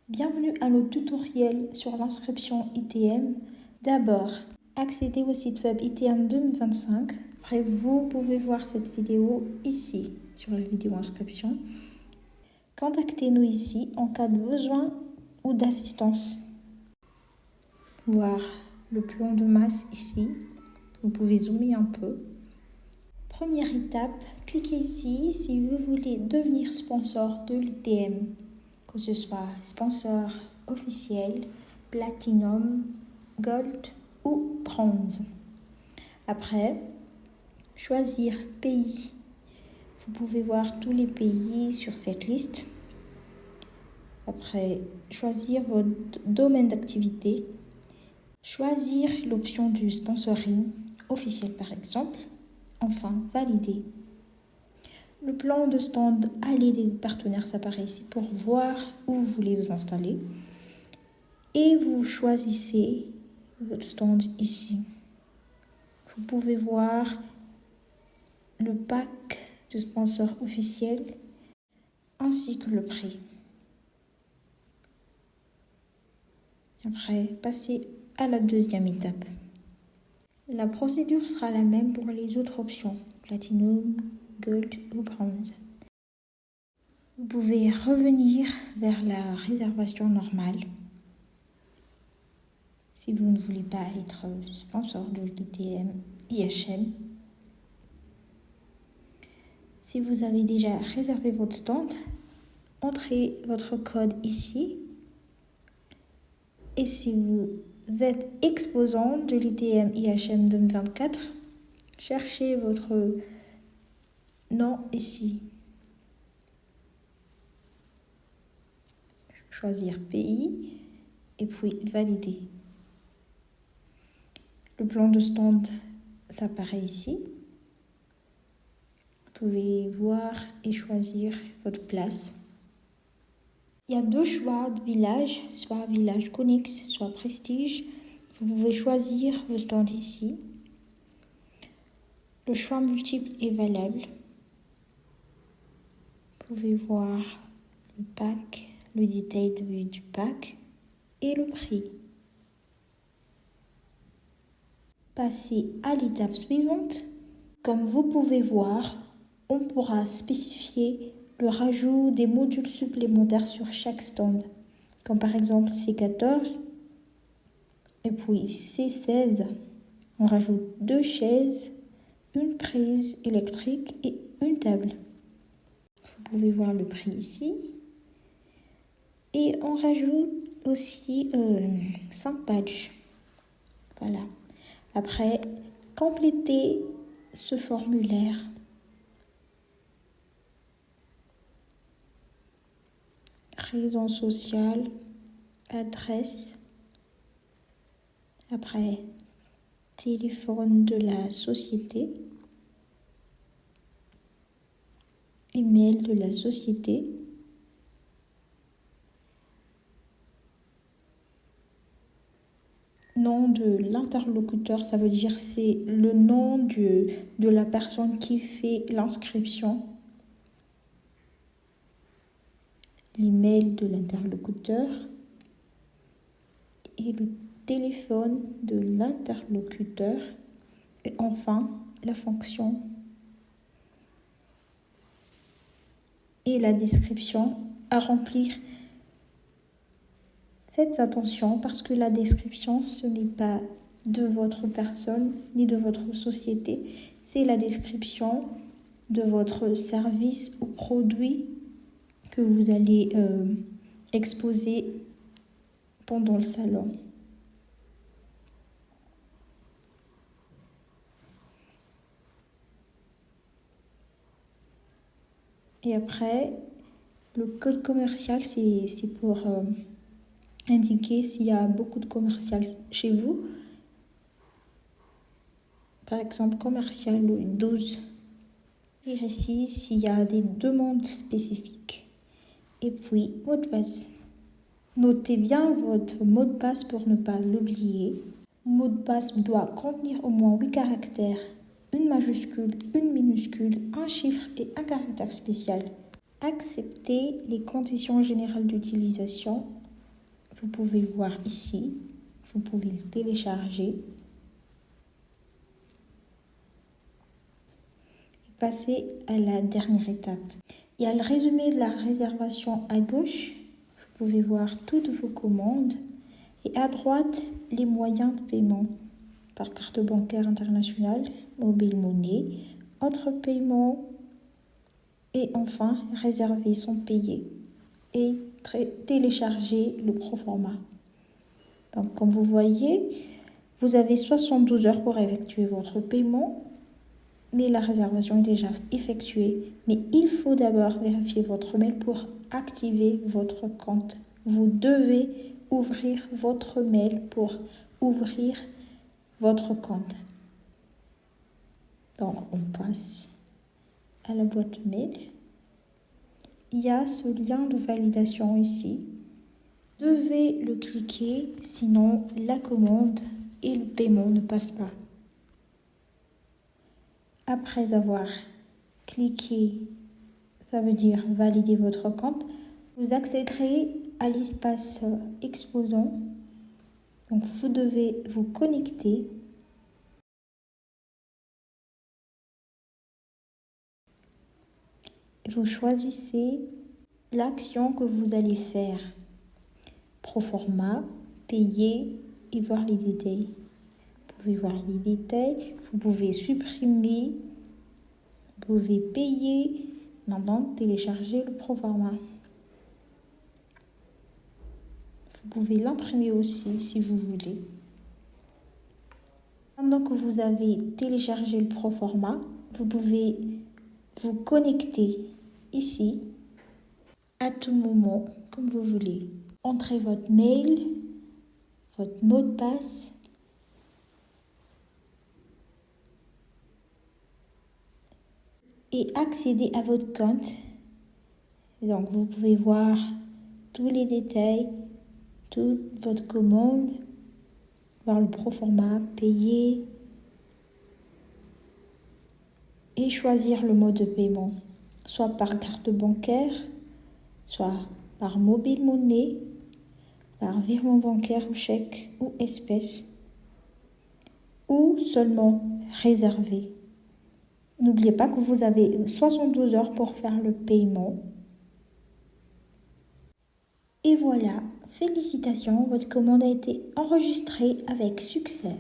Bienvenue à notre tutoriel sur l'inscription ITM. D'abord, accédez au site web ITM 2025. Après, vous pouvez voir cette vidéo ici, sur la vidéo inscription. Contactez-nous ici en cas de besoin ou d'assistance. Voir le plan de masse ici. Vous pouvez zoomer un peu. Première étape, cliquez ici si vous voulez devenir sponsor de l'ITM. Que ce soit sponsor officiel, platinum, gold ou bronze. Après, choisir pays. Vous pouvez voir tous les pays sur cette liste. Après, choisir votre domaine d'activité. Choisir l'option du sponsoring officiel par exemple. Enfin, valider. Le plan de stand Allez des partenaires s'apparaît ici pour voir où vous voulez vous installer. Et vous choisissez votre stand ici. Vous pouvez voir le pack de sponsor officiel ainsi que le prix. Après, passez à la deuxième étape. La procédure sera la même pour les autres options, Platinum, Gold ou Bronze. Vous pouvez revenir vers la réservation normale. Si vous ne voulez pas être sponsor de l'ITM IHM. Si vous avez déjà réservé votre stand, entrez votre code ici. Et si vous êtes exposant de l'ITM IHM 2024, cherchez votre nom ici. Choisir pays et puis valider. Le plan de stand s'apparaît ici. Vous pouvez voir et choisir votre place. Il y a deux choix de village, soit village connexe, soit prestige. Vous pouvez choisir vos stands ici. Le choix multiple est valable. Vous pouvez voir le pack, le détail du pack et le prix. Passez à l'étape suivante. Comme vous pouvez voir, on pourra spécifier le rajout des modules supplémentaires sur chaque stand, comme par exemple C14 et puis C16. On rajoute 2 chaises, une prise électrique et une table. Vous pouvez voir le prix ici. Et on rajoute aussi 5 badges. Voilà. Après, complétez ce formulaire. Raison sociale, adresse. Après, téléphone de la société. Email de la société. Nom de l'interlocuteur, ça veut dire c'est le nom de la personne qui fait l'inscription. L'email de l'interlocuteur et le téléphone de l'interlocuteur et enfin la fonction et la description à remplir. Faites attention parce que la description, ce n'est pas de votre personne ni de votre société, c'est la description de votre service ou produit que vous allez exposer pendant le salon. Et après, le code commercial, c'est pour indiquer s'il y a beaucoup de commercial chez vous. Par exemple, commercial 12. Et ici, s'il y a des demandes spécifiques. Et puis, mot de passe. Notez bien votre mot de passe pour ne pas l'oublier. Le mot de passe doit contenir au moins 8 caractères, une majuscule, une minuscule, un chiffre et un caractère spécial. Acceptez les conditions générales d'utilisation. Vous pouvez voir ici, vous pouvez le télécharger. Et passer à la dernière étape. Il y a le résumé de la réservation à gauche. Vous pouvez voir toutes vos commandes. Et à droite, les moyens de paiement par carte bancaire internationale, mobile money, autres paiements et enfin réserver sans payer et télécharger le proforma. Donc comme vous voyez, vous avez 72 heures pour effectuer votre paiement, mais la réservation est déjà effectuée. Mais il faut d'abord vérifier votre mail pour activer votre compte. Vous devez ouvrir votre mail pour ouvrir votre compte. Donc on passe à la boîte mail. Il y a ce lien de validation ici. Vous devez le cliquer, sinon la commande et le paiement ne passent pas. Après avoir cliqué, ça veut dire valider votre compte, vous accéderez à l'espace exposant. Donc vous devez vous connecter. Vous choisissez l'action que vous allez faire. Proforma, payer et voir les détails. Vous pouvez voir les détails, vous pouvez supprimer, vous pouvez payer, maintenant télécharger le proforma. Vous pouvez l'imprimer aussi si vous voulez. Maintenant que vous avez téléchargé le proforma, vous pouvez vous connecter ici à tout moment comme vous voulez. Entrez votre mail, votre mot de passe et accéder à votre compte. Donc vous pouvez voir tous les détails, toute votre commande, voir le proforma, payer et choisir le mode de paiement, soit par carte bancaire, soit par mobile money, par virement bancaire ou chèque ou espèce, ou seulement réservé. N'oubliez pas que vous avez 72 heures pour faire le paiement. Et voilà, félicitations, votre commande a été enregistrée avec succès.